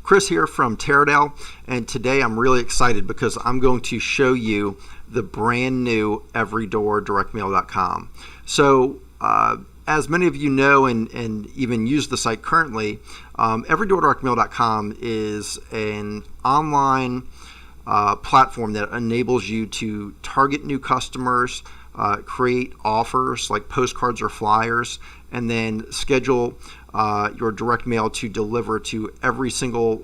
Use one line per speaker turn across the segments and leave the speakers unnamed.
Chris here from Teradale, and today I'm really excited because I'm going to show you the brand new everydordirectmail.com. So as many of you know and even use the site currently, everydordirectmail.com is an online platform that enables you to target new customers, create offers like postcards or flyers, and then schedule your direct mail to deliver to every single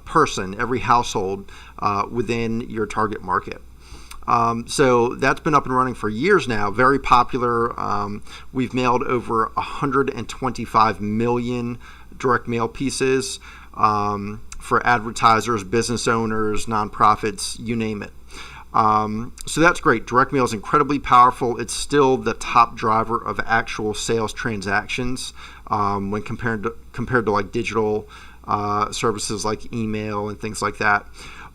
person, every household within your target market. So that's been up and running for years now, very popular. We've mailed over 125 million direct mail pieces for advertisers, business owners, nonprofits, you name it. So that's great. Direct mail is incredibly powerful. It's still the top driver of actual sales transactions when compared to like digital services like email and things like that.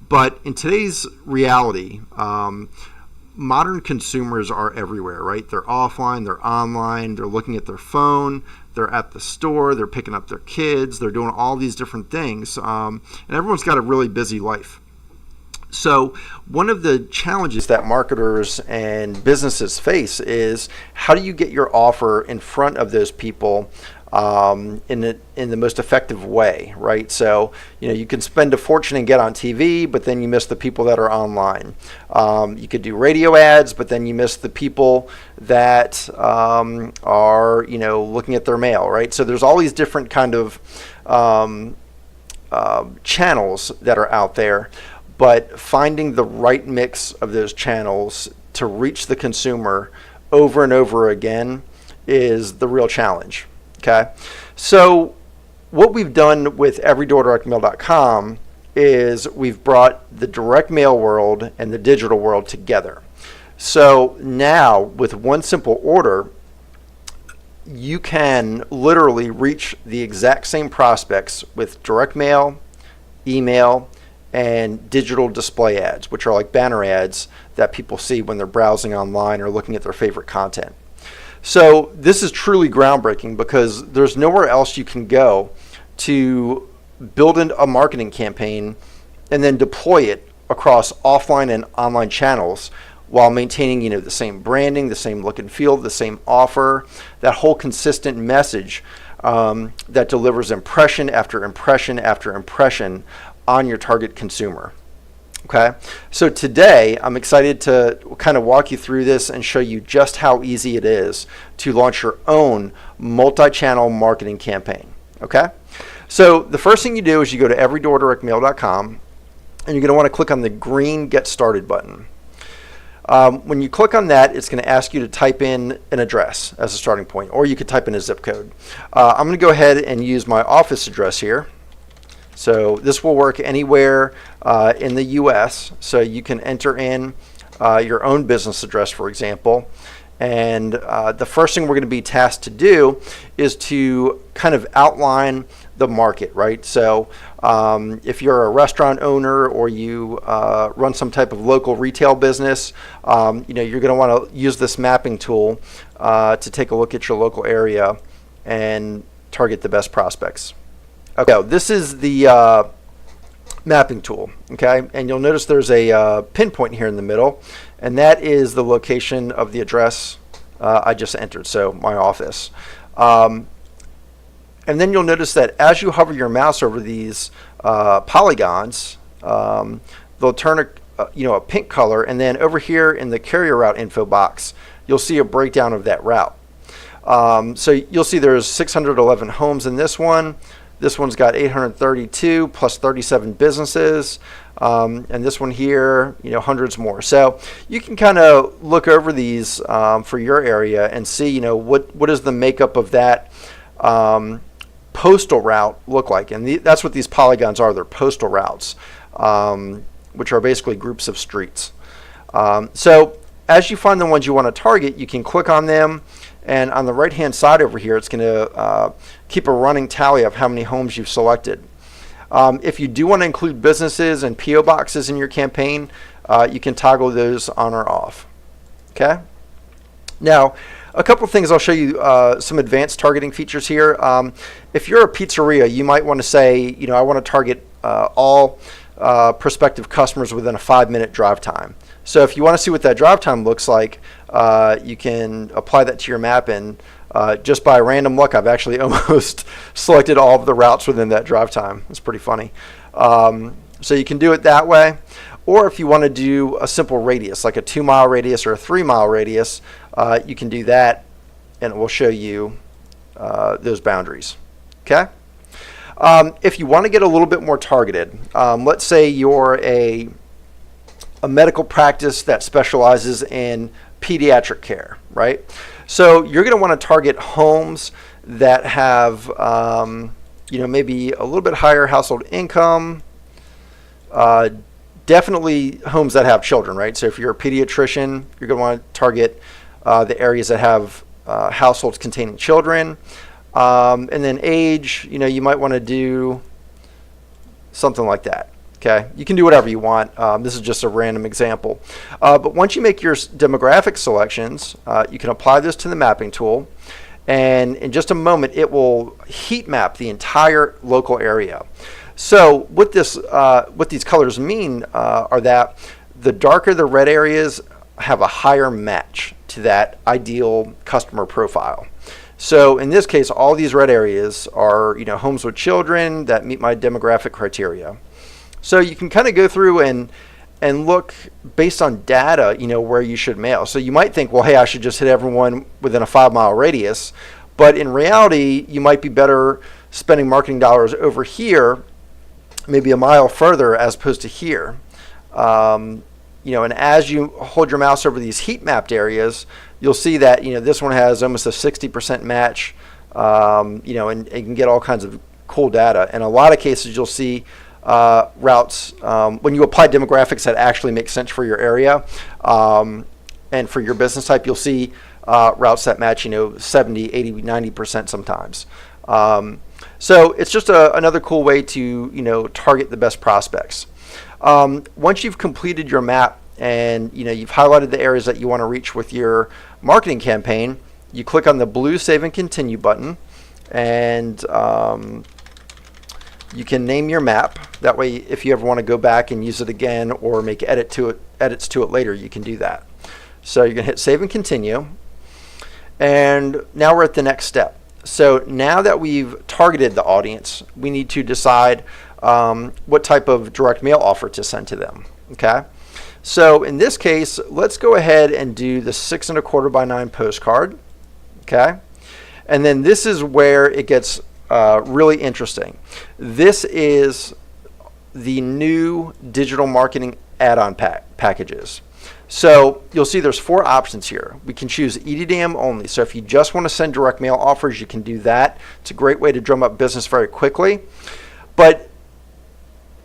But in today's reality, modern consumers are everywhere, right? They're offline, they're online, they're looking at their phone, they're at the store, they're picking up their kids, they're doing all these different things, and everyone's got a really busy life. So one of the challenges that marketers and businesses face is how do you get your offer in front of those people in the most effective way, right? So you can spend a fortune and get on TV, but then you miss the people that are online. You could do radio ads, but then you miss the people that are looking at their mail, right? So there's all these different kind of channels that are out there. But finding the right mix of those channels to reach the consumer over and over again is the real challenge. Okay, so what we've done with everydordirectmail.com is we've brought the direct mail world and the digital world together. So now with one simple order, you can literally reach the exact same prospects with direct mail, email, and digital display ads, which are like banner ads that people see when they're browsing online or looking at their favorite content. So this is truly groundbreaking because there's nowhere else you can go to build a marketing campaign and then deploy it across offline and online channels while maintaining the same branding, the same look and feel, the same offer, that whole consistent message that delivers impression after impression after impression on your target consumer. Okay, so today I'm excited to kind of walk you through this and show you just how easy it is to launch your own multi-channel marketing campaign. Okay, so the first thing you do is you go to everydordirectmail.com and you're going to want to click on the green Get Started button. When you click on that, it's going to ask you to type in an address as a starting point, or you could type in a zip code. I'm going to go ahead and use my office address here. So this will work anywhere in the US. So you can enter in your own business address, for example. And the first thing we're going to be tasked to do is to kind of outline the market, right? So if you're a restaurant owner or you run some type of local retail business, you're going to want to use this mapping tool to take a look at your local area and target the best prospects. Okay, so this is the mapping tool, okay? And you'll notice there's a pinpoint here in the middle, and that is the location of the address I just entered, so my office. And then you'll notice that as you hover your mouse over these polygons, they'll turn a pink color, and then over here in the carrier route info box, you'll see a breakdown of that route. So you'll see there's 611 homes in this one. This one's got 832 plus 37 businesses, and this one here, hundreds more. So you can kind of look over these for your area and see, what does the makeup of that postal route look like? And that's what these polygons are. They're postal routes, which are basically groups of streets. So as you find the ones you want to target, you can click on them. And on the right-hand side over here, it's going to keep a running tally of how many homes you've selected. If you do want to include businesses and P.O. boxes in your campaign, you can toggle those on or off. Okay. Now, a couple of things I'll show you, some advanced targeting features here. If you're a pizzeria, you might want to say, I want to target all prospective customers within a 5-minute drive time. So if you want to see what that drive time looks like, you can apply that to your map, and just by random luck, I've actually almost selected all of the routes within that drive time. It's pretty funny. So you can do it that way. Or if you want to do a simple radius, like a 2-mile radius or a 3-mile radius, you can do that, and it will show you those boundaries. Okay? If you want to get a little bit more targeted, let's say you're a medical practice that specializes in pediatric care, right? So you're going to want to target homes that have, maybe a little bit higher household income, definitely homes that have children, right? So if you're a pediatrician, you're going to want to target the areas that have households containing children. And then age, you might want to do something like that. Okay, you can do whatever you want. This is just a random example. But once you make your demographic selections, you can apply this to the mapping tool. And in just a moment, it will heat map the entire local area. So what these colors mean are that the darker the red areas have a higher match to that ideal customer profile. So in this case, all these red areas are homes with children that meet my demographic criteria. So you can kind of go through and look based on data, where you should mail. So you might think, well, hey, I should just hit everyone within a 5-mile radius. But in reality, you might be better spending marketing dollars over here, maybe a mile further as opposed to here. And as you hold your mouse over these heat mapped areas, you'll see that, this one has almost a 60% match, and you can get all kinds of cool data. In a lot of cases, you'll see routes, when you apply demographics that actually make sense for your area and for your business type, you'll see routes that match 70, 80, 90% sometimes. So it's just another cool way to target the best prospects. Once you've completed your map and you've highlighted the areas that you want to reach with your marketing campaign, you click on the blue Save and Continue button, and you can name your map. That way, if you ever want to go back and use it again or make edits to it later, you can do that. So you're going to hit Save and Continue. And now we're at the next step. So now that we've targeted the audience, we need to decide what type of direct mail offer to send to them. Okay. So in this case, let's go ahead and do the 6 1/4 by 9 postcard. Okay. And then this is where it gets really interesting. This is the new digital marketing add-on packages. So you'll see there's 4 options here. We can choose EDDM only. So if you just want to send direct mail offers, you can do that. It's a great way to drum up business very quickly. But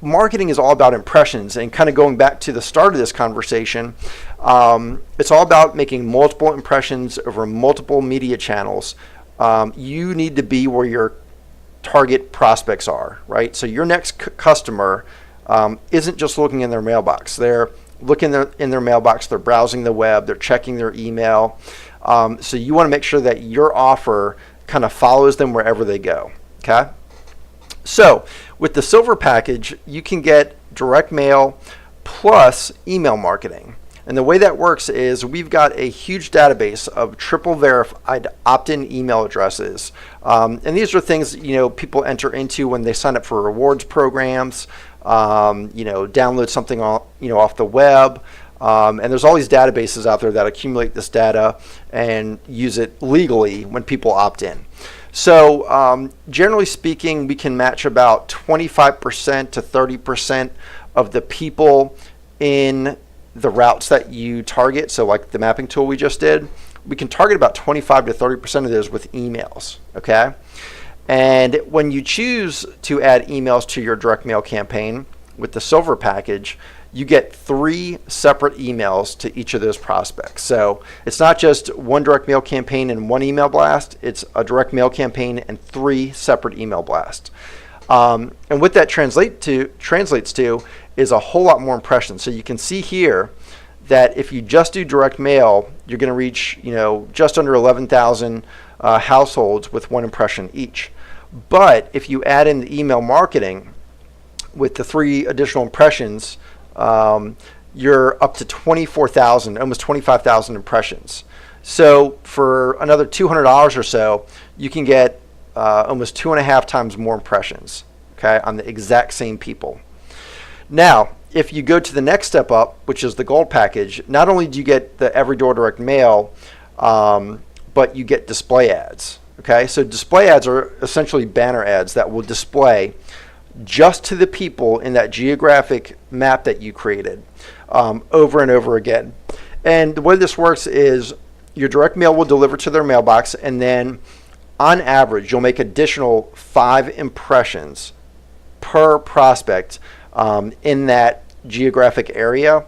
marketing is all about impressions, and kind of going back to the start of this conversation, it's all about making multiple impressions over multiple media channels. You need to be where your target prospects are, right? So your next customer isn't just looking in their mailbox. They're looking in their mailbox, they're browsing the web, they're checking their email. So you want to make sure that your offer kind of follows them wherever they go, okay? So with the silver package, you can get direct mail plus email marketing. And the way that works is we've got a huge database of triple verified opt-in email addresses. And these are things people enter into when they sign up for rewards programs, download something off the web. And there's all these databases out there that accumulate this data and use it legally when people opt in. So generally speaking, we can match about 25% to 30% of the people in the routes that you target. So like the mapping tool we just did, we can target about 25 to 30% of those with emails, okay? And when you choose to add emails to your direct mail campaign with the silver package, you get 3 separate emails to each of those prospects. So it's not just one direct mail campaign and 1 email blast, it's a direct mail campaign and 3 separate email blasts. And what that translates to is a whole lot more impressions. So you can see here that if you just do direct mail, you're going to reach, just under 11,000 households with one impression each. But if you add in the email marketing with the 3 additional impressions, you're up to 24,000, almost 25,000 impressions. So for another $200 or so, you can get almost 2.5 times more impressions, okay, on the exact same people. Now, if you go to the next step up, which is the gold package, not only do you get the every door direct mail, but you get display ads. Okay, so display ads are essentially banner ads that will display just to the people in that geographic map that you created over and over again. And the way this works is your direct mail will deliver to their mailbox, and then on average, you'll make additional 5 impressions per prospect in that geographic area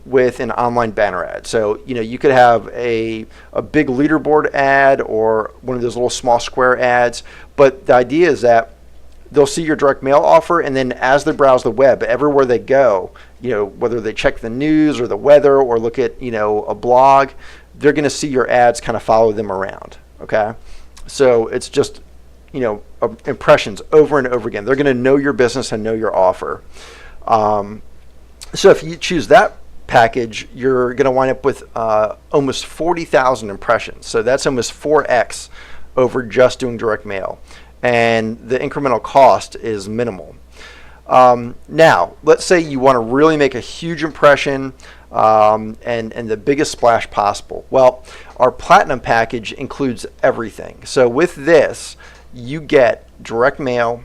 with an online banner ad. So, you could have a big leaderboard ad or one of those little small square ads, but the idea is that they'll see your direct mail offer, and then as they browse the web, everywhere they go, whether they check the news or the weather or look at, a blog, they're going to see your ads kind of follow them around. Okay. So it's just, impressions over and over again. They're going to know your business and know your offer. So if you choose that package, you're going to wind up with almost 40,000 impressions. So that's almost 4x over just doing direct mail. And the incremental cost is minimal. Now, let's say you want to really make a huge impression and the biggest splash possible. Well, our platinum package includes everything. So with this, you get direct mail,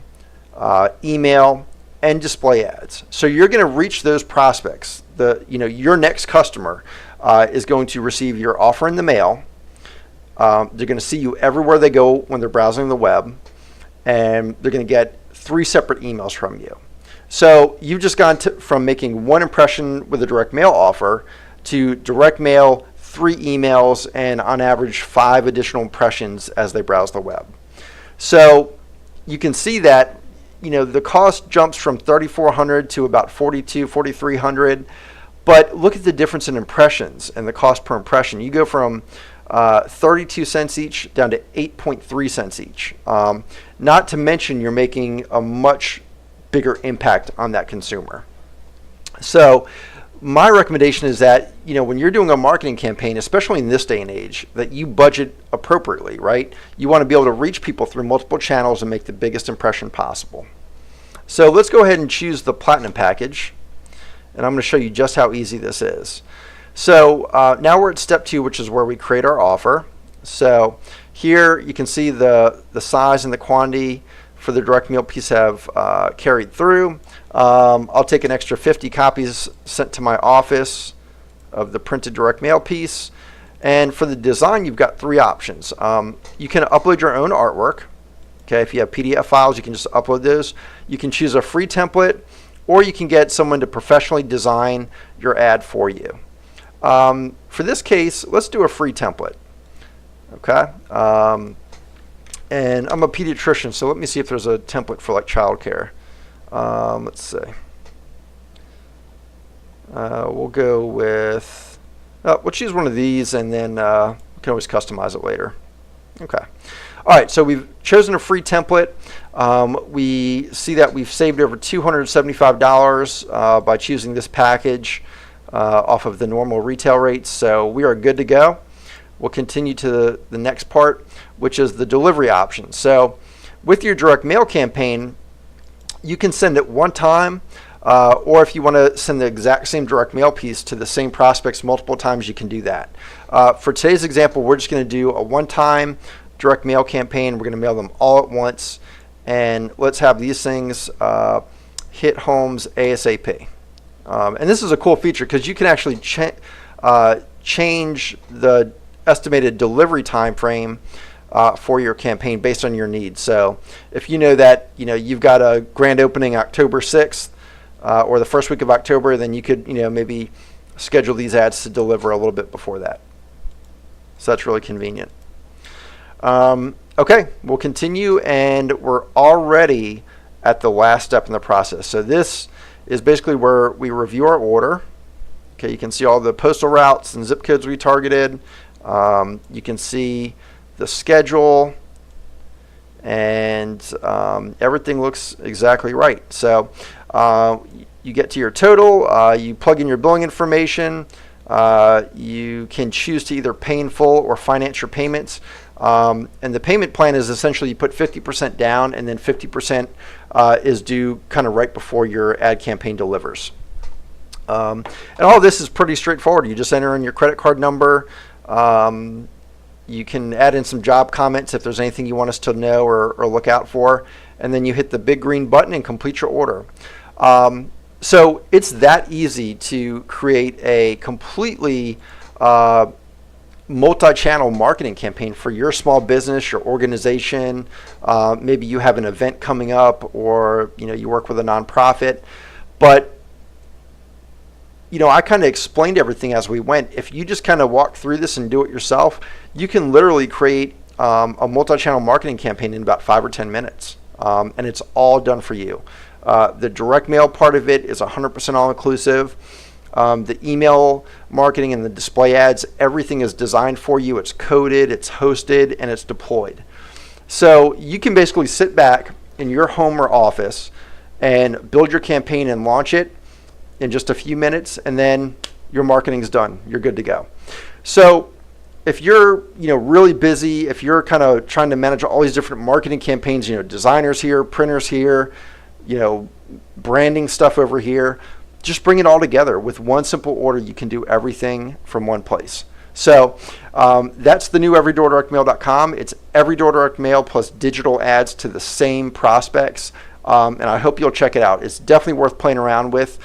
email, and display ads. So you're going to reach those prospects. Your next customer is going to receive your offer in the mail. They're going to see you everywhere they go when they're browsing the web, and they're going to get 3 separate emails from you. So you've just gone from making 1 impression with a direct mail offer to direct mail, 3 emails, and on average 5 additional impressions as they browse the web. So you can see that the cost jumps from $3,400 to about $4,200, $4,300, but look at the difference in impressions and the cost per impression. You go from 32 cents each down to 8.3 cents each. Not to mention you're making a much bigger impact on that consumer. So my recommendation is that, when you're doing a marketing campaign, especially in this day and age, that you budget appropriately, right? You want to be able to reach people through multiple channels and make the biggest impression possible. So let's go ahead and choose the platinum package. And I'm going to show you just how easy this is. So now we're at step 2, which is where we create our offer. So here you can see the size and the quantity for the direct mail piece have carried through. I'll take an extra 50 copies sent to my office of the printed direct mail piece. And for the design, you've got 3 options. You can upload your own artwork. Okay, if you have PDF files, you can just upload those. You can choose a free template, or you can get someone to professionally design your ad for you. For this case, let's do a free template. Okay. And I'm a pediatrician, so let me see if there's a template for like childcare. Let's see. We'll go with, we'll choose one of these, and then we can always customize it later. Okay. All right, so we've chosen a free template. We see that we've saved over $275 by choosing this package off of the normal retail rates, so we are good to go. We'll continue to the next part, which is the delivery option. So with your direct mail campaign, you can send it one time, or if you want to send the exact same direct mail piece to the same prospects multiple times, you can do that. For today's example, we're just going to do a one-time direct mail campaign. We're going to mail them all at once, and let's have these things hit homes ASAP. And this is a cool feature because you can actually change the estimated delivery time frame for your campaign based on your needs. So if you know that you've got a grand opening October 6th or the first week of October, then you could maybe schedule these ads to deliver a little bit before that. So that's really convenient. Okay, we'll continue, and we're already at the last step in the process. So this is basically where we review our order, Okay, you can see all the postal routes and zip codes we targeted. You can see the schedule, and everything looks exactly right. So you get to your total, you plug in your billing information, you can choose to either pay in full or finance your payments. And the payment plan is essentially you put 50% down, and then 50% is due kind of right before your ad campaign delivers. And all this is pretty straightforward. You just enter in your credit card number. You can add in some job comments if there's anything you want us to know or look out for, and then you hit the big green button and complete your order. So it's that easy to create a completely multi-channel marketing campaign for your small business, your organization. Maybe you have an event coming up, or you work with a nonprofit. But I kind of explained everything as we went. If you just kind of walk through this and do it yourself, you can literally create a multi-channel marketing campaign in about 5 or 10 minutes, and it's all done for you. The direct mail part of it is 100% all-inclusive. The email marketing and the display ads, everything is designed for you. It's coded, it's hosted, and it's deployed. So you can basically sit back in your home or office and build your campaign and launch it in just a few minutes, and then your marketing's done. You're good to go. So if you're really busy, if you're kind of trying to manage all these different marketing campaigns, designers here, printers here, branding stuff over here, just bring it all together. With one simple order, you can do everything from one place. So that's the new everydoordirectmail.com. It's every door direct mail plus digital ads to the same prospects. And I hope you'll check it out. It's definitely worth playing around with.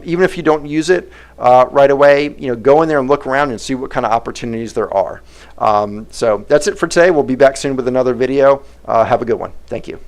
Even if you don't use it right away, go in there and look around and see what kind of opportunities there are. So that's it for today. We'll be back soon with another video. Have a good one. Thank you.